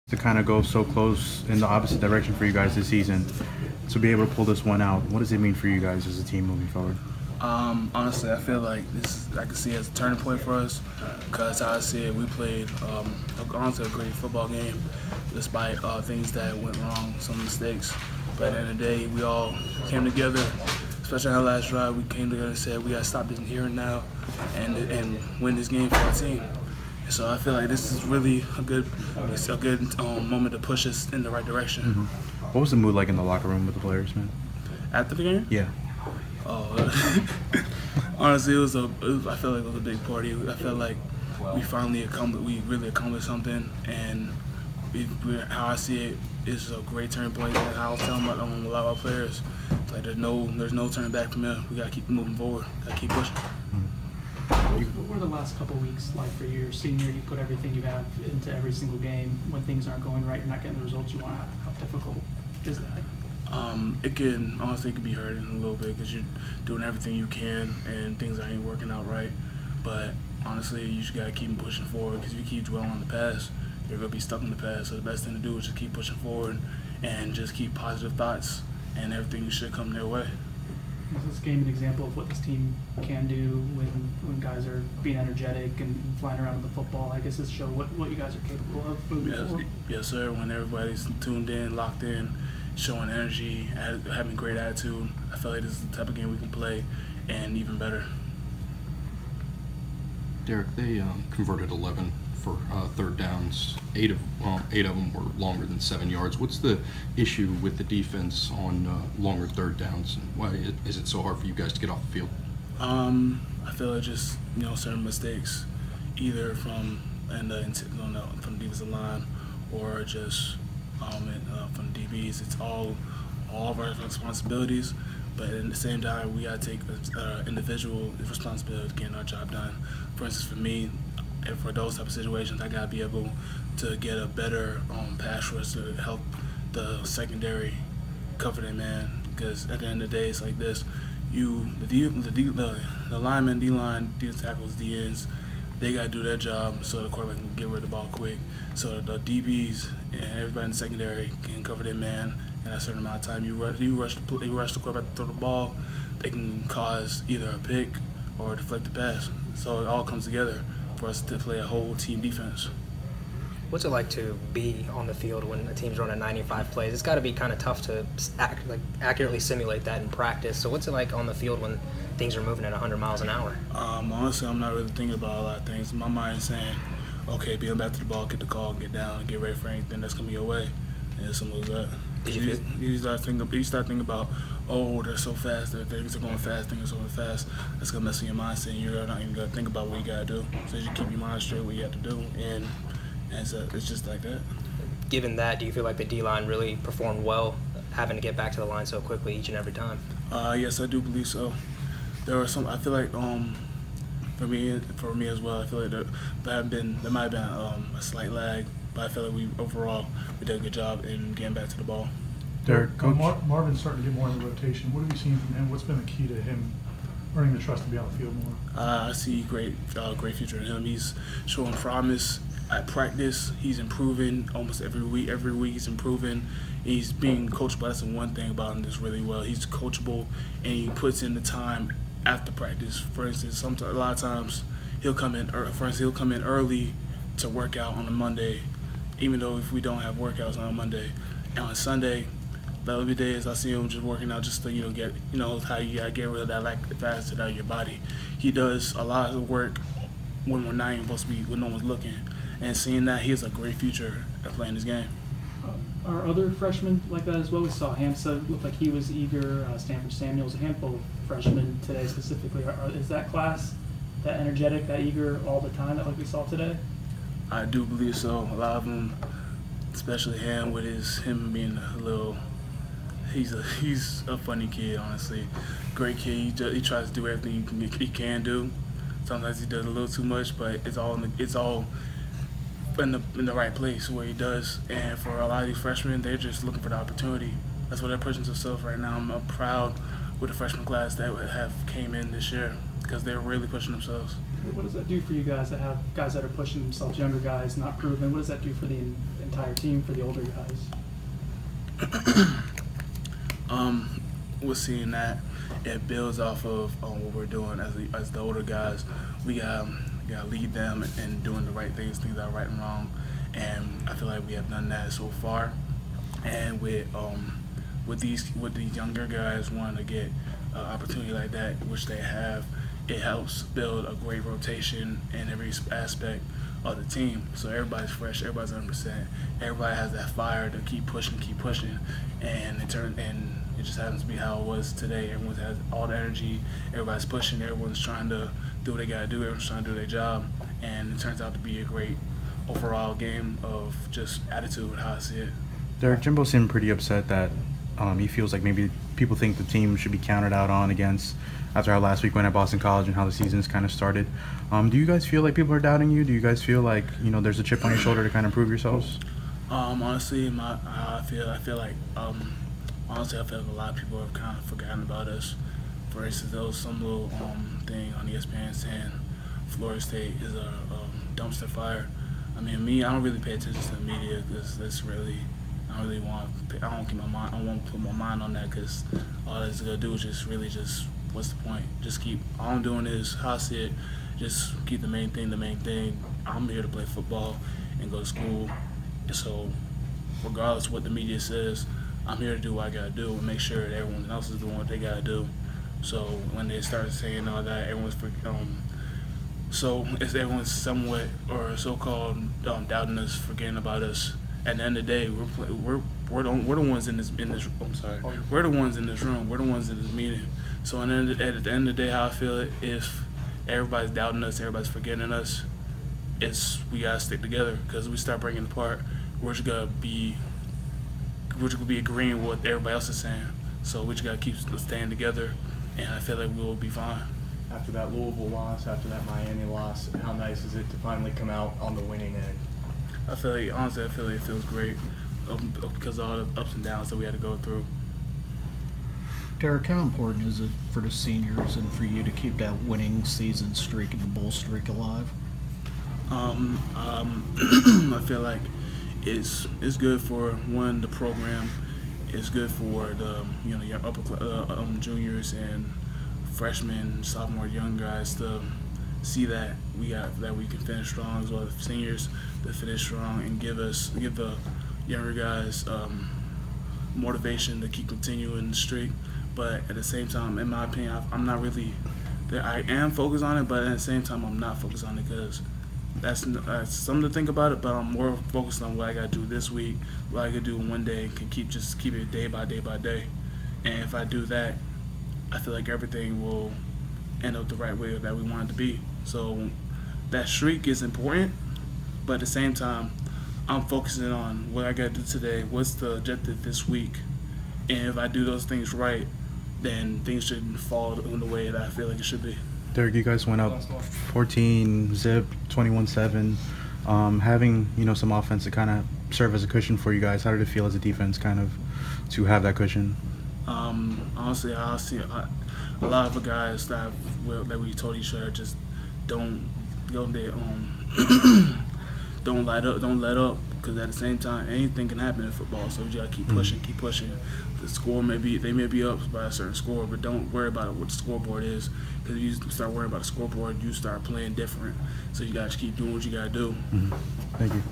To kind of go so close in the opposite direction for you guys this season, to be able to pull this one out, what does it mean for you guys as a team moving forward? Honestly, I feel like I can see it as a turning point for us, because how I see it, we played honestly a great football game despite things that went wrong, some mistakes. But at the end of the day, we all came together, especially on our last drive. We came together and said we got to stop this here and now and win this game for our team. So I feel like this is really a good moment to push us in the right direction. Mm-hmm. What was the mood like in the locker room with the players, man? After the game? Yeah. Honestly, I feel like it was a big party. I felt like we really accomplished something, and how I see it is a great turning point. And I was telling a lot of our players, it's like there's no turning back from here. We gotta keep moving forward. Gotta keep pushing. What were the last couple of weeks like for you? Your senior, you put everything you have into every single game. When things aren't going right, you're not getting the results you want. How difficult is that? It can be hurting a little bit because you're doing everything you can and things ain't working out right. But honestly, you just gotta keep pushing forward, because if you keep dwelling on the past, you're gonna be stuck in the past. So the best thing to do is just keep pushing forward and just keep positive thoughts, and everything should come their way. Is this game an example of what this team can do when guys are being energetic and flying around with the football? I guess this show what you guys are capable of moving forward. Yes, sir. When everybody's tuned in, locked in, showing energy, having great attitude, I feel like this is the type of game we can play, and even better. Derek, they converted 11 for third downs. Eight of them were longer than 7 yards. What's the issue with the defense on longer third downs, and why is it so hard for you guys to get off the field? I feel like just certain mistakes, either from the defensive line or just from the DBs. It's all of our responsibilities, but at the same time, we gotta take individual responsibility getting our job done. For instance, for me, and for those type of situations, I gotta be able to get a better pass rush to help the secondary cover their man. Because at the end of the day, it's like this: the linemen, D-line, D tackles, D ends, they gotta do their job so the quarterback can get rid of the ball quick. So the DBs and everybody in the secondary can cover their man in a certain amount of time. You rush the quarterback to throw the ball, they can cause either a pick or deflect the pass. So it all comes together for us to play a whole team defense. What's it like to be on the field when a team's running 95 plays? It's got to be kind of tough to accurately simulate that in practice. So what's it like on the field when things are moving at 100 miles an hour? Honestly, I'm not really thinking about a lot of things. My mind is saying, okay, being back to the ball, get the call, get down, get ready for anything that's going to be your way. And it's simple as that. You start thinking about, oh, they're so fast, things are going fast, things are going fast. That's going to mess with your mindset, and you're not even going to think about what you got to do. So you keep your mind straight what you have to do, and it's just like that. Given that, do you feel like the D-line really performed well, having to get back to the line so quickly each and every time? Yes, I do believe so. There were some. I feel like for me as well, I feel like there might have been a slight lag, but I feel like we did a good job in getting back to the ball. Derek, Coach. Marvin's starting to get more in the rotation. What have you seen from him? What's been the key to him earning the trust to be on the field more? I see great future in him. He's showing promise at practice. He's improving almost every week. Every week he's improving. He's being coachable. That's the one thing about him that's really well. He's coachable, and he puts in the time after practice. For instance, a lot of times he'll come in. He'll come in early to work out on a Monday, even though if we don't have workouts on a Monday. And on Sunday, the other days I see him just working out just to get how you gotta get rid of that lactic acid out of your body. He does a lot of work when we're not even supposed to be, when no one's looking. And seeing that, he has a great future at playing this game. Are other freshmen like that as well? We saw Hamza look like he was eager. Stanford Samuels, a handful of freshmen today specifically. Is that class that energetic, that eager all the time, that like we saw today? I do believe so. A lot of them, especially him, with him being a little. He's a funny kid, honestly. Great kid. He tries to do everything he can do. Sometimes he does a little too much, but it's all in the right place where he does. And for a lot of these freshmen, they're just looking for the opportunity. That's what they're pushing themselves right now. I'm proud with the freshman class that have came in this year. because they're really pushing themselves. What does that do for you guys that have guys that are pushing themselves, younger guys, not proven? What does that do for the entire team, for the older guys? We're seeing that it builds off of what we're doing as the older guys. We gotta lead them in doing the right things that are right and wrong, and I feel like we have done that so far. And with these younger guys wanting to get an opportunity like that, which they have, it helps build a great rotation in every aspect of the team. So everybody's fresh, everybody's 100%. Everybody has that fire to keep pushing, and it just happens to be how it was today. Everyone has all the energy, everybody's pushing, everyone's trying to do what they gotta do, everyone's trying to do their job, and it turns out to be a great overall game of just attitude, how I see it. Derek, Jimbo seemed pretty upset that he feels like maybe people think the team should be counted out on against after how last week went at Boston College and how the season's kind of started. Do you guys feel like people are doubting you? Do you guys feel like, you know, there's a chip on your shoulder to kind of prove yourselves? Honestly, I feel like a lot of people have kind of forgotten about us. For instance, there was some little thing on ESPN saying Florida State is a dumpster fire. I mean, I don't really pay attention to the media because that's really, I don't want to put my mind on that because all that's gonna do is just what's the point? Just keep. All I'm doing is how I see it. Just keep the main thing. I'm here to play football and go to school. So, regardless of what the media says, I'm here to do what I gotta do and make sure that everyone else is doing what they gotta do. So when they start saying all that, everyone's somewhat or so-called doubting us, forgetting about us. At the end of the day, we're the ones in this. I'm sorry. We're the ones in this room. We're the ones in this meeting. So at the end of the day, how I feel it, if everybody's doubting us, everybody's forgetting us, we gotta stick together because if we start breaking apart, we're just gonna be agreeing with what everybody else is saying. So we just gotta keep staying together, and I feel like we will be fine. After that Louisville loss, after that Miami loss, how nice is it to finally come out on the winning end? Honestly, I feel like it feels great because of all the ups and downs that we had to go through. Derek, how important is it for the seniors and for you to keep that winning season streak and the bowl streak alive? I feel like it's good for the program. It's good for the your upper juniors and freshmen, sophomore, young guys to see that we can finish strong, as well as seniors to finish strong and give the younger guys motivation to keep continuing the streak. But at the same time, in my opinion, I am focused on it, but at the same time, I'm not focused on it because that's something to think about it. But I'm more focused on what I got to do this week, what I could do in one day, and can keep it day by day by day. And if I do that, I feel like everything will end up the right way that we want it to be. So that streak is important, but at the same time, I'm focusing on what I got to do today, what's the objective this week, and if I do those things right, then things shouldn't fall in the way that I feel like it should be. Derek, you guys went up 14-zip, 21-7. Having some offense to kind of serve as a cushion for you guys, how did it feel as a defense kind of to have that cushion? Honestly, I see a lot of the guys that we told each other just don't don't let up, because at the same time anything can happen in football. So you gotta keep pushing. The score they may be up by a certain score, but don't worry about what the scoreboard is, because if you start worrying about the scoreboard, you start playing different. So you gotta keep doing what you gotta do. Thank you.